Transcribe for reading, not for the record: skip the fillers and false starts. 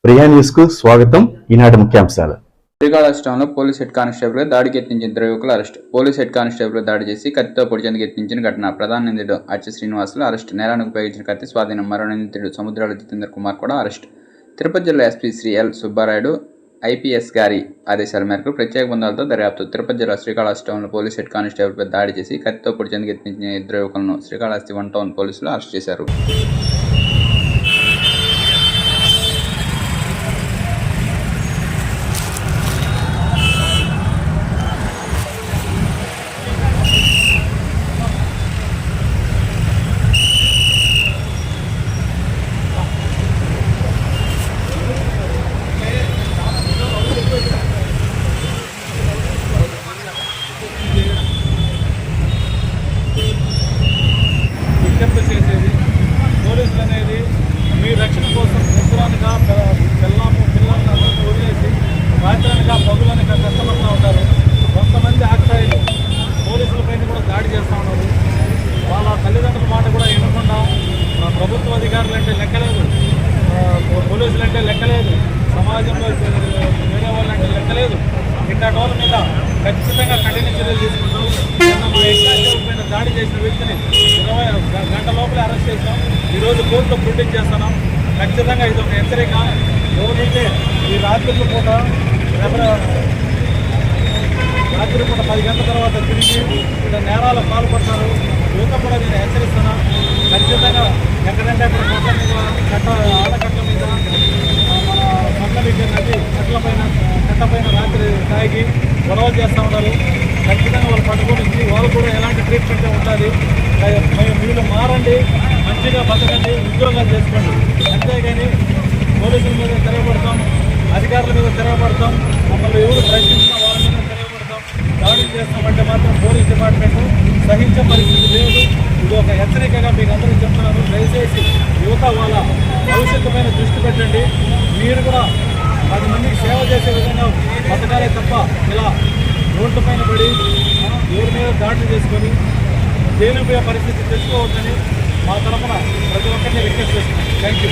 Priya news కు స్వాగతం. ఈనాటి ముఖ్యాంశాలు. శ్రీకాళహస్తిలో పోలీస్ హెడ్ కానిస్టేబుల్ దాడికి యత్నించిన ఇద్దరు యువకులు అరెస్ట్. పోలీస్ హెడ్ కానిస్టేబుల్ దాడి చేసి కత్తితో పొడిచేందుకు యత్నించిన ఘటన. ప్రధాన నిందితుడు అచ్చె శ్రీనివాసులు అరెస్ట్. నేరానికి ఉపయోగించిన కత్తి స్వాధీనం. మరో నిందితుడు సముద్రాల జితేందర్ కుమార్ కూడా అరెస్ట్. తిరుపతి జిల్లా SP Shri L Subbarayudu IPS గారి ఆదేశాల మేరకు ప్రత్యేక బృందాలతో దర్యాప్తు. తిరుపతి జిల్లా శ్రీకాళహస్తిలో పోలీస్ హెడ్ కానిస్టేబుల్పై దాడి చేసి కత్తితో పొడిచేందుకు యత్నించిన ఇద్దరు యువకులను శ్రీకాళహస్తి 1 టౌన్ పోలీసులు అరెస్ట్ చేశారు. విజ్ఞప్తి చేసేది పోలీసులు అనేది మీ రక్షణ కోసం ఉత్తరానిగా పిల్లలను వదిలేసి రాత్రానిగా పగులనిగా కష్టపడుతూ ఉంటారు. కొంతమంది ఆక్సాయిలు పోలీసులపైన కూడా దాడి చేస్తూ ఉన్నారు. వాళ్ళ తల్లిదండ్రుల మాట కూడా వినకుండా ప్రభుత్వ అధికారులు అంటే లెక్కలేదు, పోలీసులు అంటే లెక్కలేదు, సమాజంలో వేరే వాళ్ళంటే లెక్కలేదు. ఇట్లాంటి వాళ్ళ మీద ఖచ్చితంగా కఠిన చర్యలు తీసుకుంటాం. మా ఎగ్జామ్ పైన దాడి చేసిన వ్యక్తిని 20 గంటల లోపలే అరెస్ట్ చేస్తాం. ఈరోజు కోర్టులో ప్రొటెక్ట్ చేస్తున్నాం. ఖచ్చితంగా ఇది ఒక హెచ్చరిక. ఎవరైతే ఈ రాత్రిపూట 10 గంటల తర్వాత తిరిగి ఇక్కడ నేరాలకు పాల్పడతారు. యువత కూడా నేను హెచ్చరిస్తున్నా. ఖచ్చితంగా ఎక్కడంటే అక్కడ ఆడకట్ల మీద మన పక్కన నది కట్టపైన రాత్రి తాగి గొడవలు చేస్తూ ఉన్నారు. ఖచ్చితంగా వాళ్ళు పట్టుకొని వాళ్ళు కూడా ఎలాంటి ట్రీట్మెంట్ ఉంటుంది. మీరు మారండి, మంచిగా బతకండి, ఉద్యోగాలు చేసుకోండి. అంతేగాని పోలీసుల మీద తిరగబడతాం, అధికారుల మీద తిరగబడతాం, మమ్మల్ని ఎవరు ప్రశ్నించినా వాళ్ళ మీద తిరగబడతాం, దాడులు చేస్తామంటే మాత్రం పోలీస్ డిపార్ట్మెంట్ సహించే పరిస్థితి లేదు. ఇది ఒక హెచ్చరికగా మీకు అందరూ చెప్తున్నారు. దయచేసి యువత వాళ్ళ భవిష్యత్తు పైన దృష్టి పెట్టండి. మీరు కూడా 10 మందికి సేవ చేసే విధంగా బతకాలే తప్ప ఇలా రోడ్ల పైన పడి ఎవరి మీద దాడులు చేసుకొని జైలు పోయే పరిస్థితి తెచ్చుకోవద్దని మా తరఫున ప్రతి ఒక్కరిని రిక్వెస్ట్ చేస్తున్నాం. Thank you.